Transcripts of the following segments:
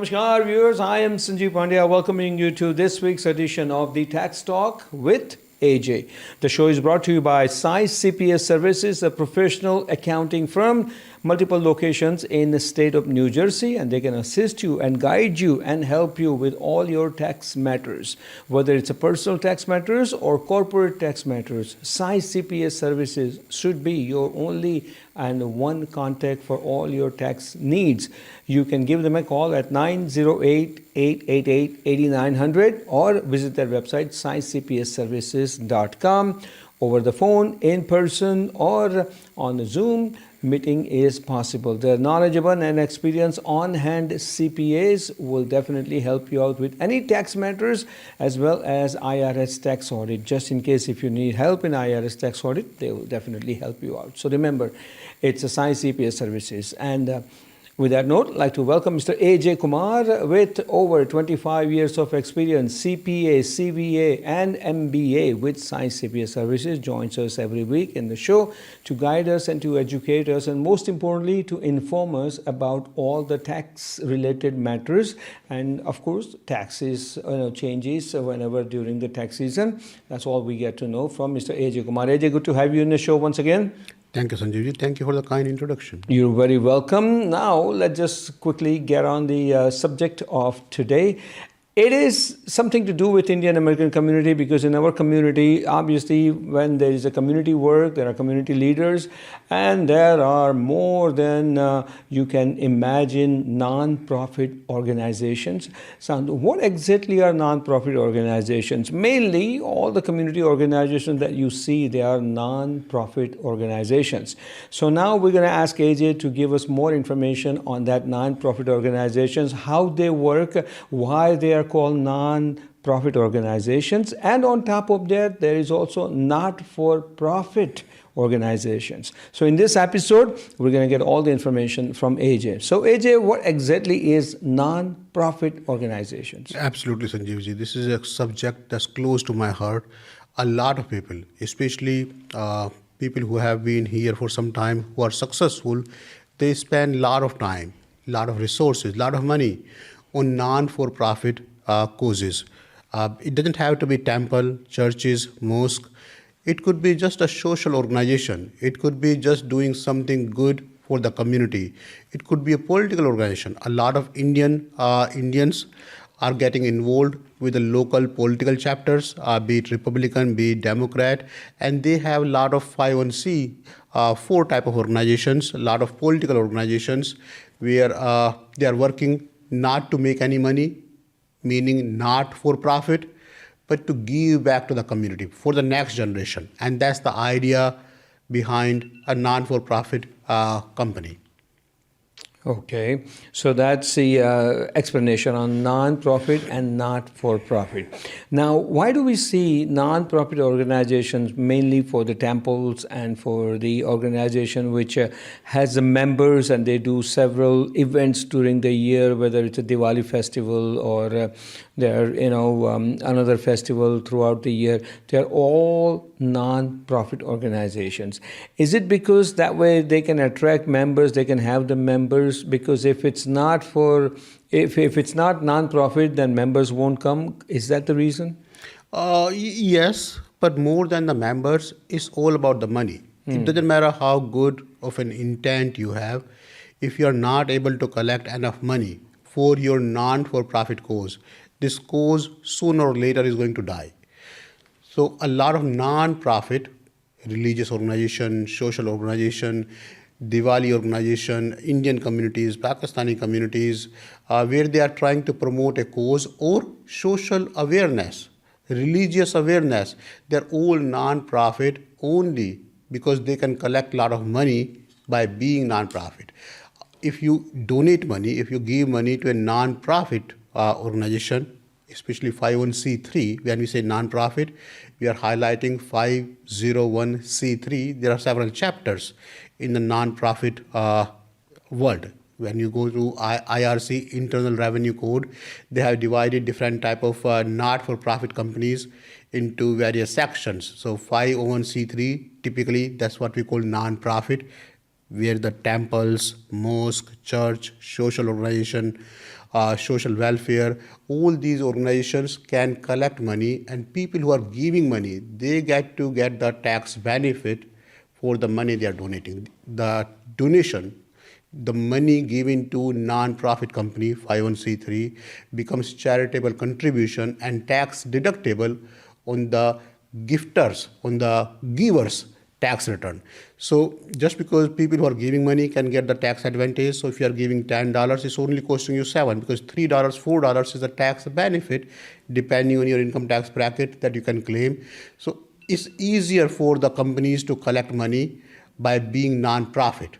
Namaskar viewers, I am Sanjeev Pandya welcoming you to this week's edition of the Tax Talk with AJ. The show is brought to you by Size CPS Services, a professional accounting firm, multiple locations in the state of New Jersey, and they can assist you and guide you and help you with all your tax matters. Whether it's a personal tax matters or corporate tax matters, Size CPS Services should be your only and one contact for all your tax needs. You can give them a call at 908-888-8900 or visit their website sizecpsservices.com. Over the phone, in person, or on Zoom meeting is possible. Their knowledgeable and experienced on-hand CPAs will definitely help you out with any tax matters as well as IRS tax audit. Just in case if you need help in IRS tax audit, they will definitely help you out. So remember, it's a Size CPA Services. And with that note, I'd like to welcome Mr. Ajay Kumar with over 25 years of experience, CPA, CVA, and MBA with Size CPA Services. Joins us every week in the show to guide us and to educate us, and most importantly, to inform us about all the tax-related matters. And of course, taxes changes whenever during the tax season. That's all we get to know from Mr. Ajay Kumar. Ajay, good to have you in the show once again. Thank you, Sanjeevji. Thank you for the kind introduction. You're very welcome. Now, let's just quickly get on the subject of today. It is something to do with Indian American community, because in our community, obviously, when there is a community work, there are community leaders, and there are more than you can imagine non-profit organizations. So what exactly are non-profit organizations? Mainly, all the community organizations that you see, they are non-profit organizations. So now we're going to ask AJ to give us more information on that non-profit organizations, how they work, why they are called non-profit organizations, and on top of that, there is also not-for-profit organizations. So in this episode, we're going to get all the information from AJ. So AJ, what exactly is non-profit organizations? Absolutely, Sanjeevji. This is a subject that's close to my heart. A lot of people, especially people who have been here for some time, who are successful, they spend a lot of time, a lot of resources, a lot of money on non-for-profit causes. It doesn't have to be temple, churches, mosque. It could be just a social organization. It could be just doing something good for the community. It could be a political organization. A lot of Indians are getting involved with the local political chapters, be it Republican, be it Democrat, and they have a lot of 501c4 type of organizations, a lot of political organizations where they are working not to make any money, meaning not for profit, but to give back to the community for the next generation. And that's the idea behind a non-for-profit company. Okay, so that's the explanation on non-profit and not-for-profit. Now, why do we see non-profit organizations mainly for the temples and for the organization which has the members and they do several events during the year, whether it's a Diwali festival or another festival throughout the year? They're all non-profit organizations. Is it because that way they can attract members, they can have the members? Because if it's not non-profit, then members won't come. Is that the reason? Yes, but more than the members, it's all about the money. It doesn't matter how good of an intent you have. If you're not able to collect enough money for your non-for-profit cause, this cause sooner or later is going to die. So a lot of non-profit, religious organization, social organization, Diwali organization, Indian communities, Pakistani communities, where they are trying to promote a cause or social awareness, religious awareness. They're all non-profit only because they can collect a lot of money by being non-profit. If you donate money, if you give money to a non-profit organization, especially 501c3, when we say non-profit, we are highlighting 501c3. There are several chapters in the non-profit world. When you go to IRC, Internal Revenue Code, they have divided different type of not-for-profit companies into various sections. So 501c3, typically that's what we call non-profit. where the temples, mosque, church, social organization, social welfare, all these organizations can collect money, and people who are giving money, they get to get the tax benefit for the money they are donating. The donation, the money given to non-profit company 501c3 becomes charitable contribution and tax deductible on the gifters, on the givers tax return. So just because people who are giving money can get the tax advantage, so if you are giving $10, it's only costing you $7, because $3, $4 is the tax benefit depending on your income tax bracket that you can claim. So it's easier for the companies to collect money by being non-profit.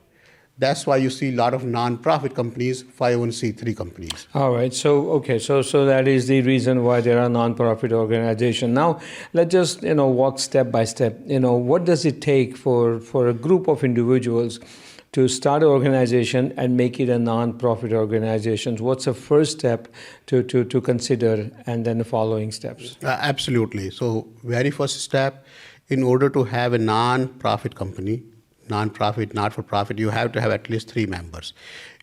That's why you see a lot of non-profit companies, 501c3 companies. All right. So, okay. So that is the reason why there are non-profit organizations. Now, let's just, walk step by step. What does it take for a group of individuals to start an organization and make it a non-profit organization? What's the first step to consider, and then the following steps? Absolutely. So very first step, in order to have a non-profit company, non-profit, not-for-profit, you have to have at least 3 members.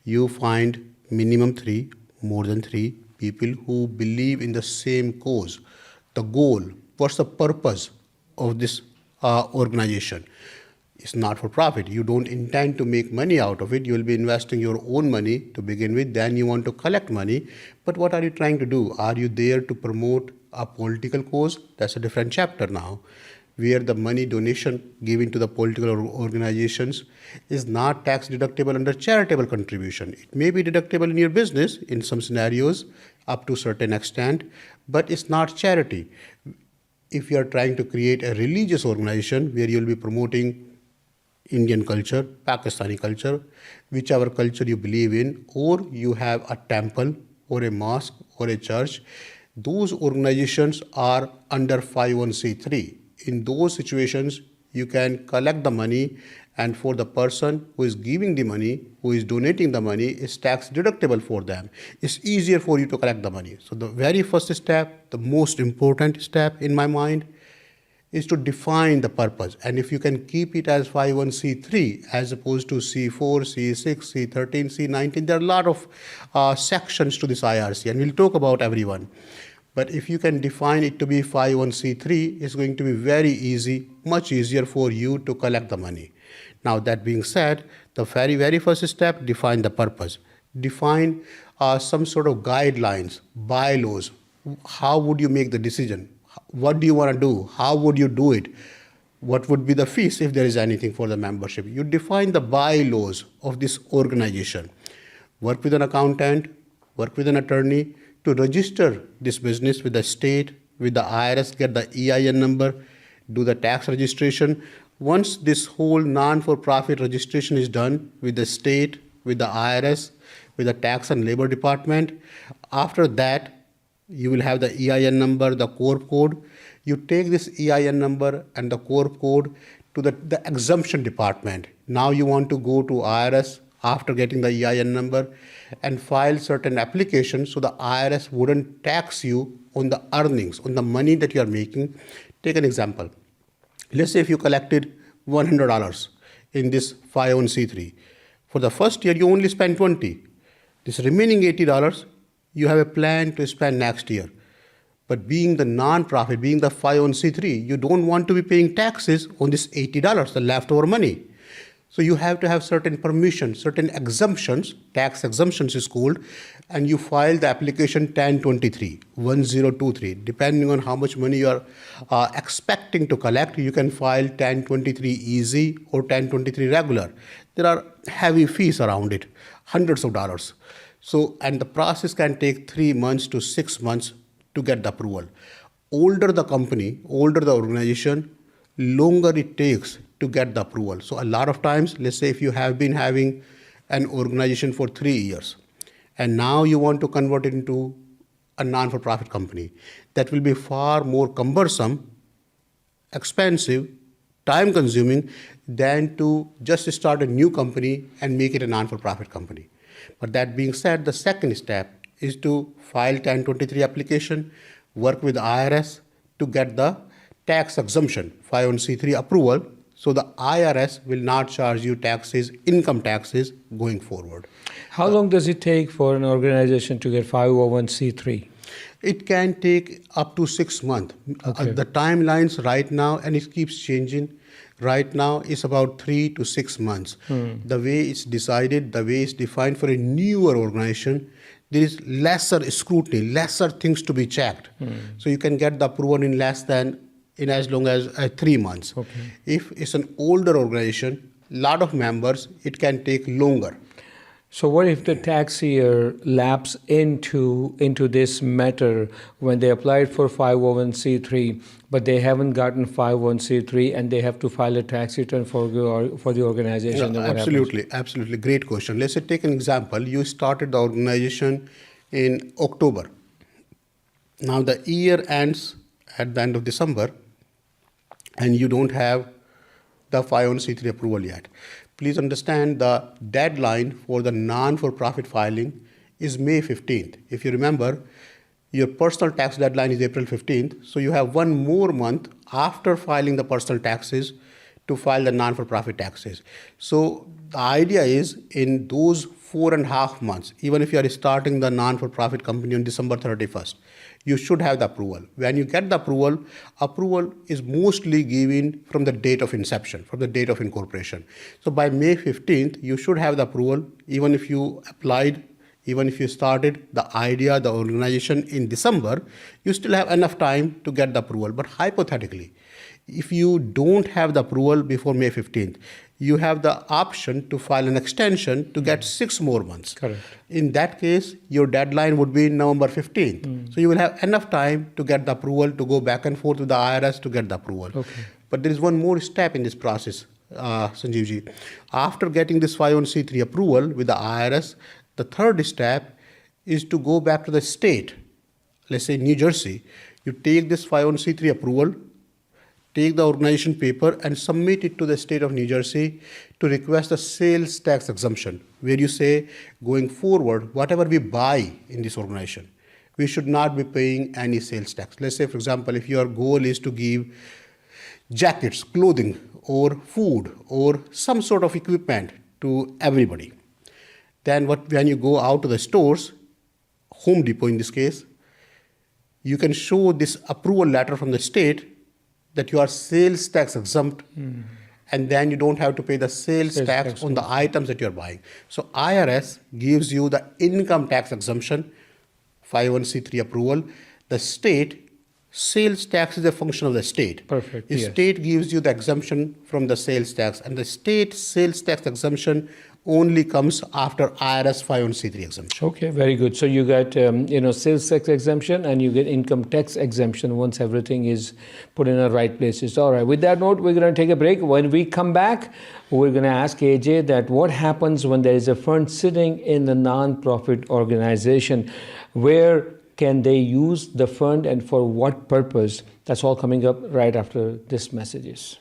You find minimum 3, more than 3 people who believe in the same cause, the goal. What's the purpose of this organization? It's not for profit. You don't intend to make money out of it. You will be investing your own money to begin with. Then you want to collect money. But what are you trying to do? Are you there to promote a political cause? That's a different chapter now, where the money donation given to the political organizations is not tax deductible under charitable contribution. It may be deductible in your business in some scenarios up to a certain extent, but it's not charity. If you are trying to create a religious organization where you'll be promoting Indian culture, Pakistani culture, whichever culture you believe in, or you have a temple or a mosque or a church, those organizations are under 501c3. In those situations, you can collect the money, and for the person who is giving the money, who is donating the money, is tax deductible for them. It's easier for you to collect the money. So the very first step, the most important step in my mind, is to define the purpose. And if you can keep it as 501c3 as opposed to C4, C6, C13, C19, there are a lot of sections to this IRC, and we'll talk about everyone. But if you can define it to be 501c3, it's going to be very easy, much easier for you to collect the money. Now, that being said, the very first step, define the purpose. Define some sort of guidelines, bylaws. How would you make the decision? What do you want to do? How would you do it? What would be the fees if there is anything for the membership? You define the bylaws of this organization. Work with an accountant, work with an attorney to register this business with the state, with the IRS, get the EIN number, do the tax registration. Once this whole non-for-profit registration is done with the state, with the IRS, with the tax and labor department, after that, you will have the EIN number, the corp code. You take this EIN number and the corp code to the exemption department. Now you want to go to IRS after getting the EIN number and file certain applications so the IRS wouldn't tax you on the earnings, on the money that you are making. Take an example. Let's say if you collected $100 in this 501c3. For the first year, you only spend $20. This remaining $80, you have a plan to spend next year. But being the non-profit, being the 501c3, you don't want to be paying taxes on this $80, the leftover money. So you have to have certain permissions, certain exemptions, tax exemptions is called, and you file the application 1023. Depending on how much money you are expecting to collect, you can file 1023 easy or 1023 regular. There are heavy fees around it, hundreds of dollars. So, and the process can take 3 months to 6 months to get the approval. Older the company, older the organization, longer it takes to get the approval. So a lot of times, let's say if you have been having an organization for 3 years, and now you want to convert it into a non-for-profit company, that will be far more cumbersome, expensive, time-consuming than to just start a new company and make it a non-for-profit company. But that being said, the second step is to file 1023 application, work with IRS to get the tax exemption, 501c3 approval, So the IRS will not charge you taxes, income taxes going forward. How long does it take for an organization to get 501c3? It can take up to 6 months. Okay. The timelines right now, and it keeps changing. Right now, is about 3 to 6 months. The way it's decided, the way it's defined for a newer organization, there is lesser scrutiny, lesser things to be checked. So you can get the approval in as long as 3 months. Okay. If it's an older organization, lot of members, it can take longer. So what if the tax year lapse into this matter when they applied for 501c3, but they haven't gotten 501c3 and they have to file a tax return for the organization? Yeah, What absolutely, absolutely. Great question. Let's say take an example. You started the organization in October. Now the year ends at the end of December and you don't have the 501c3 approval yet. Please understand the deadline for the non-for-profit filing is May 15th. If you remember, your personal tax deadline is April 15th, so you have 1 more month after filing the personal taxes to file the non-for-profit taxes. So the idea is in those 4.5 months, even if you are starting the non-for-profit company on December 31st, you should have the approval. When you get the approval is mostly given from the date of inception, from the date of incorporation. So by May 15th, you should have the approval, even if you applied, even if you started the organization in December, you still have enough time to get the approval. But hypothetically, if you don't have the approval before May 15th, you have the option to file an extension to get 6 more months. Correct. In that case, your deadline would be November 15th. So you will have enough time to get the approval, to go back and forth with the IRS to get the approval. Okay. But there is one more step in this process, Sanjeevji. After getting this 501c3 approval with the IRS, the third step is to go back to the state. Let's say New Jersey. You take this 501c3 approval, take the organization paper and submit it to the state of New Jersey to request a sales tax exemption, where you say, going forward, whatever we buy in this organization, we should not be paying any sales tax. Let's say, for example, if your goal is to give jackets, clothing, or food, or some sort of equipment to everybody, then when you go out to the stores, Home Depot in this case, you can show this approval letter from the state that you are sales tax exempt, and then you don't have to pay the sales tax on the items that you're buying. So IRS gives you the income tax exemption, 501c3 approval. The state, sales tax is a function of the state. Perfect. The state gives you the exemption from the sales tax, and the state sales tax exemption only comes after IRS 501c3 exemption. Okay, very good. So you get sales tax exemption and you get income tax exemption once everything is put in the right places. All right. With that note, we're going to take a break. When we come back, we're going to ask AJ that what happens when there is a fund sitting in the non-profit organization. Where can they use the fund and for what purpose? That's all coming up right after this messages.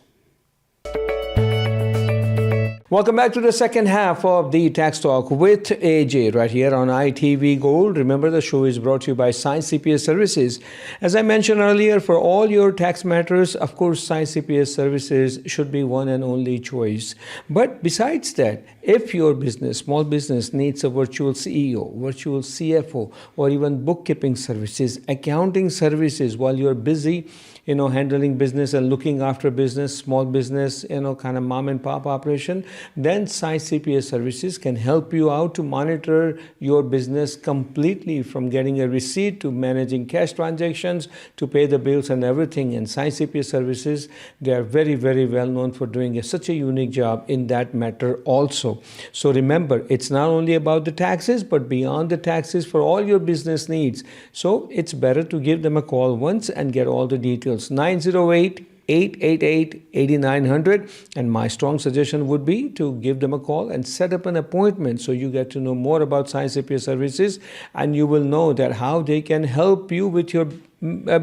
Welcome back to the second half of the Tax Talk with AJ right here on ITV Gold. Remember, the show is brought to you by Science CPS Services. As I mentioned earlier, for all your tax matters, of course, Science CPS Services should be one and only choice. But besides that, if your business, small business, needs a virtual CEO, virtual CFO, or even bookkeeping services, accounting services while you're busy, handling business and looking after business, small business, kind of mom and pop operation, then Science CPS Services can help you out to monitor your business completely, from getting a receipt to managing cash transactions to pay the bills and everything. And Science CPS Services, they are very, very well known for doing such a unique job in that matter also. So remember, it's not only about the taxes, but beyond the taxes for all your business needs. So it's better to give them a call once and get all the details. 908-888-8900, and my strong suggestion would be to give them a call and set up an appointment so you get to know more about Science CPS Services, and you will know that how they can help you with your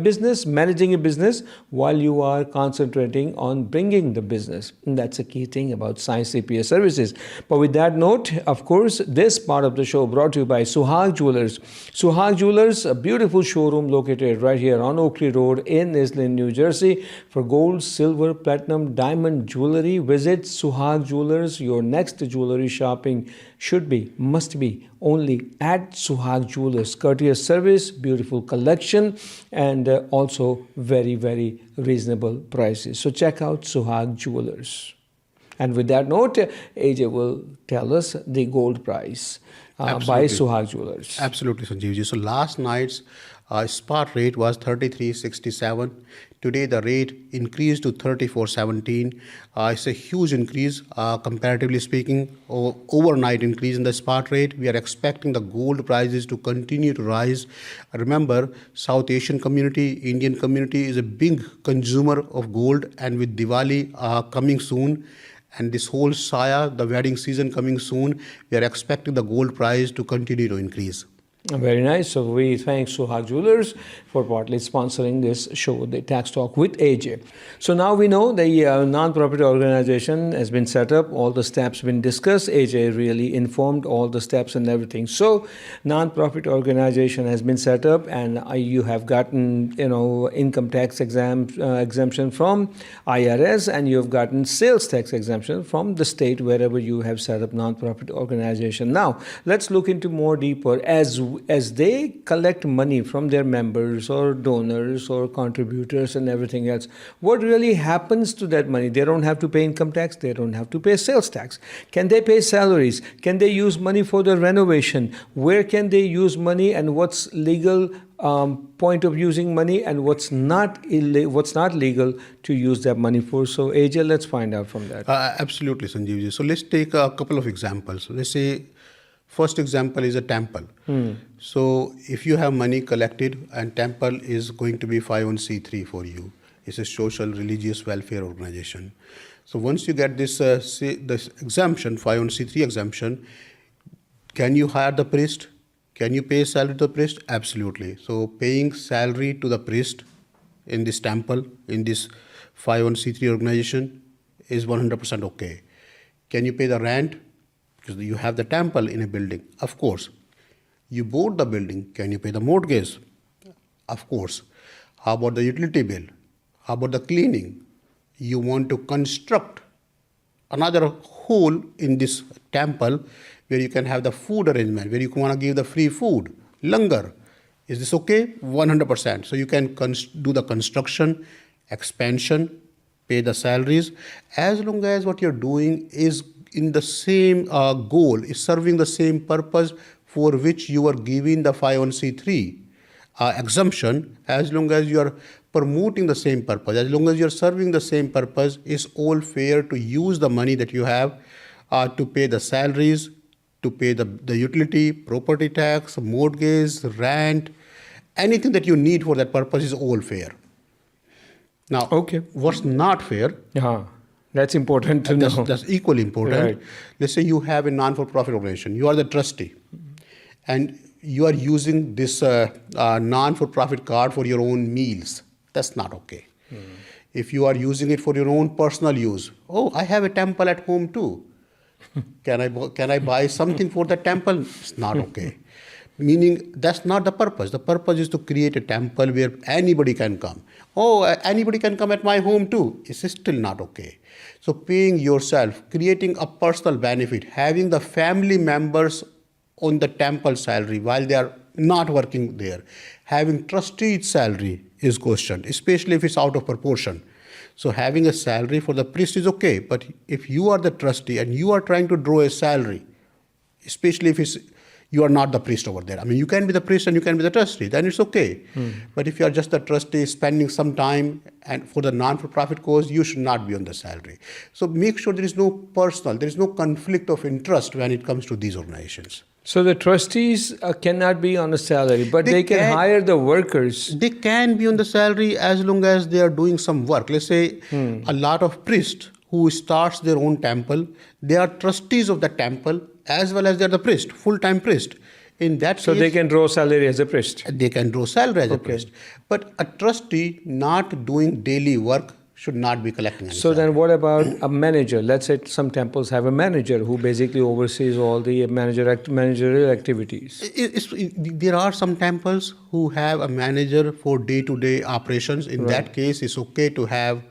business, managing a business, while you are concentrating on bringing the business. And that's a key thing about Science CPA services. But with that note, of course, this part of the show brought to you by Suhag Jewelers. Suhag Jewelers, a beautiful showroom located right here on Oakley Road in Islin, New Jersey. For gold, silver, platinum, diamond jewelry, visit Suhag Jewelers. Your next jewelry shopping should be, must be, only at Suhag Jewelers. Courteous service, beautiful collection, and also very, very reasonable prices. So check out Suhag Jewelers. And with that note, AJ will tell us the gold price by Suhag Jewelers. Absolutely, Sanjeevji. So last night's spot rate was 33.67. Today the rate increased to 34.17. It's a huge increase, comparatively speaking, overnight increase in the spot rate. We are expecting the gold prices to continue to rise. Remember, South Asian community, Indian community is a big consumer of gold, and with Diwali coming soon, and this whole Saya, the wedding season coming soon, we are expecting the gold price to continue to increase. Very nice. So we thank Suhag Jewelers for partly sponsoring this show, the Tax Talk with AJ. So now we know the non-profit organization has been set up, all the steps been discussed. AJ really informed all the steps and everything. So non-profit organization has been set up, and you have gotten, income tax exemption from IRS, and you have gotten sales tax exemption from the state wherever you have set up non-profit organization. Now let's look into more deeper as they collect money from their members or donors or contributors and everything else. What really happens to that money? They don't have to pay income tax. They don't have to pay sales tax. Can they pay salaries? Can they use money for the renovation? Where can they use money, and what's legal point of using money, and what's not legal to use that money for? So AJ, let's find out from that. Absolutely, Sanjeevji. So let's take a couple of examples. Let's say first example is a temple. So if you have money collected, and temple is going to be 501c3 for you. It's a social religious welfare organization. So once you get this exemption, 501c3 exemption, can you hire the priest? Can you pay salary to the priest? Absolutely. So paying salary to the priest in this temple, in this 501c3 organization is 100% okay. Can you pay the rent? Because you have the temple in a building. Of course. You bought the building. Can you pay the mortgage? Of course. How about the utility bill? How about the cleaning? You want to construct another hole in this temple where you can have the food arrangement, where you want to give the free food, langar. Is this okay? 100%. So you can do the construction, expansion, pay the salaries, as long as what you're doing is in the same goal, is serving the same purpose for which you are giving the 501c3 exemption. As long as you are promoting the same purpose, as long as you are serving the same purpose, it's all fair to use the money that you have to pay the salaries, to pay the utility, property tax, mortgage, rent, anything that you need for that purpose is all fair. Now, what's not fair? That's important to know. That's equally important. Right. Let's say you have a non-for-profit organization. You are the trustee, and you are using this non-for-profit card for your own meals. That's not okay. If you are using it for your own personal use, I have a temple at home too. Can I buy something for the temple? It's not okay. Meaning that's not the purpose. The purpose is to create a temple where anybody can come. Anybody can come at my home too. It's still not okay. So paying yourself, creating a personal benefit, having the family members on the temple salary while they are not working there, having trustee's salary is questioned, especially if it's out of proportion. So having a salary for the priest is okay, but if you are the trustee and you are trying to draw a salary, especially if you are not the priest over there. I mean, you can be the priest and you can be the trustee, then it's okay. But if you are just the trustee spending some time and for the non-for-profit cause, you should not be on the salary. So make sure there is no conflict of interest when it comes to these organizations. So the trustees cannot be on a salary, but they can hire the workers. They can be on the salary as long as they are doing some work. Let's say a lot of priests who starts their own temple, they are trustees of the temple as well as they are the priest, full-time priest. In that So case, they can draw salary as a priest. they can draw salary as a priest. But a trustee not doing daily work should not be collecting any So salary. then what about a manager? Let's say some temples have a manager who basically oversees all the managerial activities. There are some temples who have a manager for day-to-day operations. In that case, it's okay to have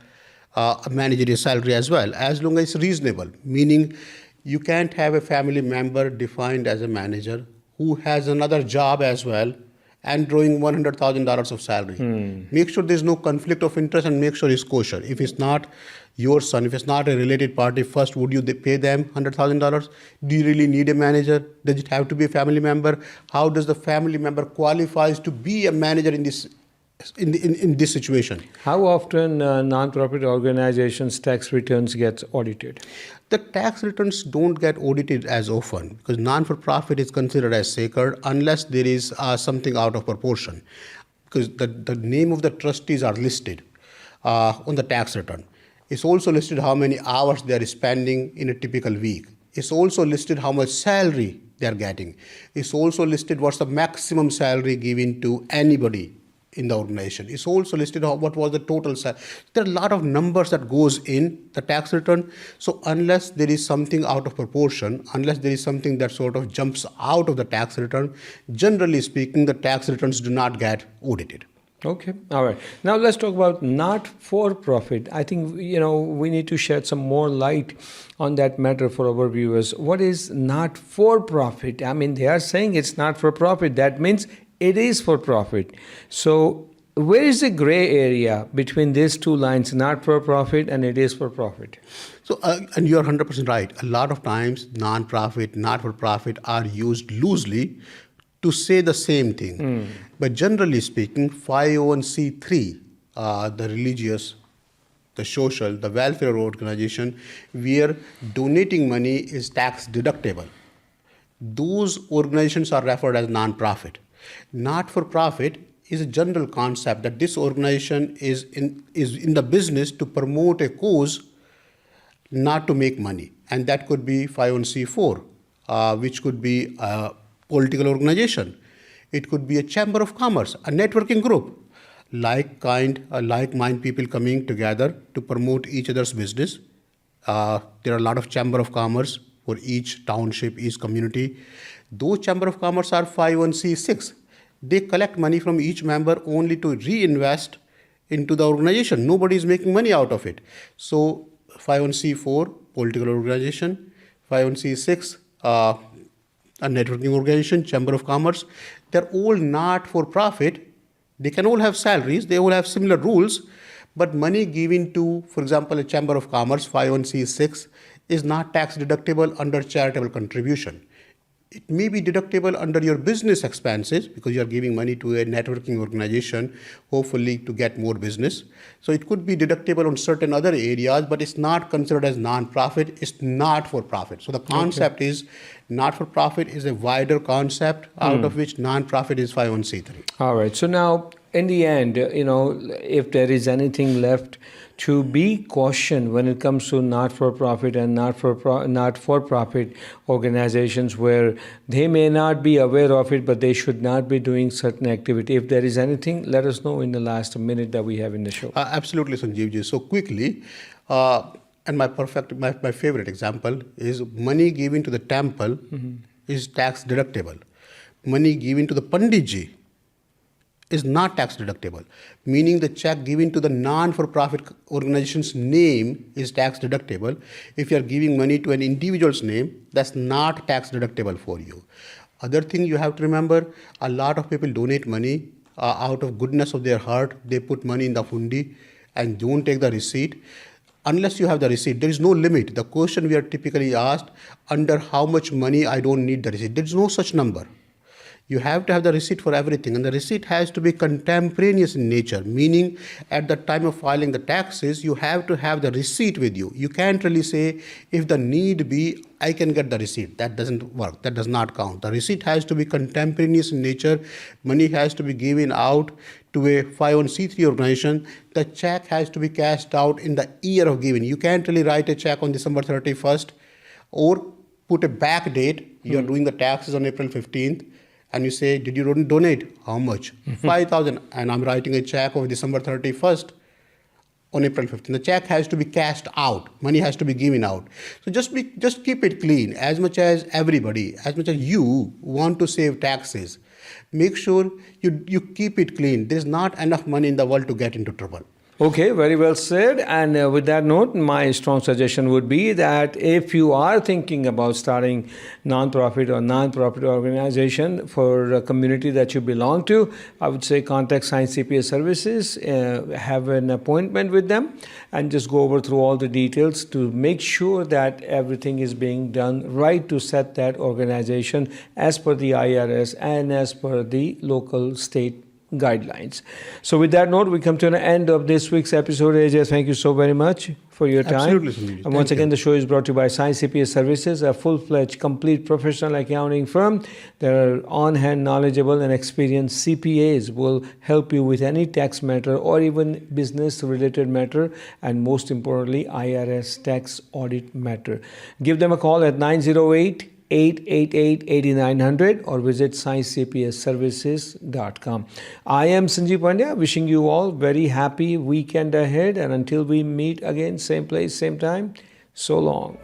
a managerial salary as well, as long as it's reasonable. Meaning, you can't have a family member defined as a manager who has another job as well and drawing $100,000 of salary. Make sure there's no conflict of interest and make sure it's kosher. If it's not your son, if it's not a related party, first, would you pay them $100,000? Do you really need a manager? Does it have to be a family member? How does the family member qualifies to be a manager in this situation? How often non-profit organizations' tax returns get audited? The tax returns don't get audited as often because non-for-profit is considered as sacred unless there is something out of proportion. Because the name of the trustees are listed on the tax return. It's also listed how many hours they are spending in a typical week. It's also listed how much salary they are getting. It's also listed what's the maximum salary given to anybody in the organization. It's also listed what was the total salary. There are a lot of numbers that goes in the tax return. So unless there is something out of proportion, unless there is something that sort of jumps out of the tax return, generally speaking, the tax returns do not get audited. Okay, all right. Now let's talk about not-for-profit. I think, we need to shed some more light on that matter for our viewers. What is not-for-profit? I mean, they are saying it's not-for-profit. That means it is for profit. So where is the gray area between these two lines, not for profit and it is for profit? So, and you're 100% right. A lot of times, non-profit, not-for-profit are used loosely to say the same thing. But generally speaking, 501c3, the religious, the social, the welfare organization, where donating money is tax deductible, those organizations are referred as non-profit. Not-for-profit is a general concept that this organization is in the business to promote a cause, not to make money. And that could be 501c4, which could be a political organization. It could be a chamber of commerce, a networking group, like-mind people coming together to promote each other's business. There are a lot of chamber of commerce for each township, each community. Those chamber of commerce are 501c6. They collect money from each member only to reinvest into the organization. Nobody is making money out of it. So 501c4, political organization, 501c6, a networking organization, chamber of commerce, they're all not for profit. They can all have salaries, they all have similar rules, but money given to, for example, a chamber of commerce, 501c6, is not tax deductible under charitable contribution. It may be deductible under your business expenses because you are giving money to a networking organization, hopefully to get more business. So it could be deductible on certain other areas, but it's not considered as non-profit. It's not for profit. So the concept is not for profit is a wider concept out of which non-profit is 501c3. All right. So now, in the end, if there is anything left to be cautioned when it comes to not-for-profit and not-for-profit organizations where they may not be aware of it, but they should not be doing certain activity. If there is anything, let us know in the last minute that we have in the show. Absolutely, Sanjeevji. So quickly, and my favorite example is money given to the temple is tax deductible. Money given to the Panditji is not tax deductible, meaning the check given to the non-for-profit organization's name is tax deductible. If you are giving money to an individual's name, that's not tax deductible for you. Other thing you have to remember, a lot of people donate money out of goodness of their heart. They put money in the hundi and don't take the receipt. Unless you have the receipt, there is no limit. The question we are typically asked, under how much money I don't need the receipt. There is no such number. You have to have the receipt for everything, and the receipt has to be contemporaneous in nature, meaning at the time of filing the taxes, you have to have the receipt with you. You can't really say, if the need be, I can get the receipt. That doesn't work. That does not count. The receipt has to be contemporaneous in nature. Money has to be given out to a 501c3 organization. The check has to be cashed out in the year of giving. You can't really write a check on December 31st or put a back date. You're doing the taxes on April 15th. and you say, did you donate? How much? 5,000. And I'm writing a check of December 31st on April 15th. The check has to be cashed out. Money has to be given out. So just keep it clean. As much as everybody, as much as you want to save taxes, make sure you keep it clean. There's not enough money in the world to get into trouble. Okay, very well said. And with that note, my strong suggestion would be that if you are thinking about starting non-profit or non-profit organization for a community that you belong to, I would say contact Science CPA Services, have an appointment with them, and just go over through all the details to make sure that everything is being done right to set that organization as per the IRS and as per the local state guidelines. So with that note, we come to an end of this week's episode. Ajay, thank you so very much for your time. Absolutely, Sunil. And once again, the show is brought to you by Science CPA Services, a full-fledged, complete professional accounting firm. Their on-hand, knowledgeable and experienced CPAs will help you with any tax matter or even business-related matter, and most importantly, IRS tax audit matter. Give them a call at 908-888-8900 or visit sciencecpaservices.com. I am Sanjeev Pandya, wishing you all very happy weekend ahead, and until we meet again, same place, same time, so long.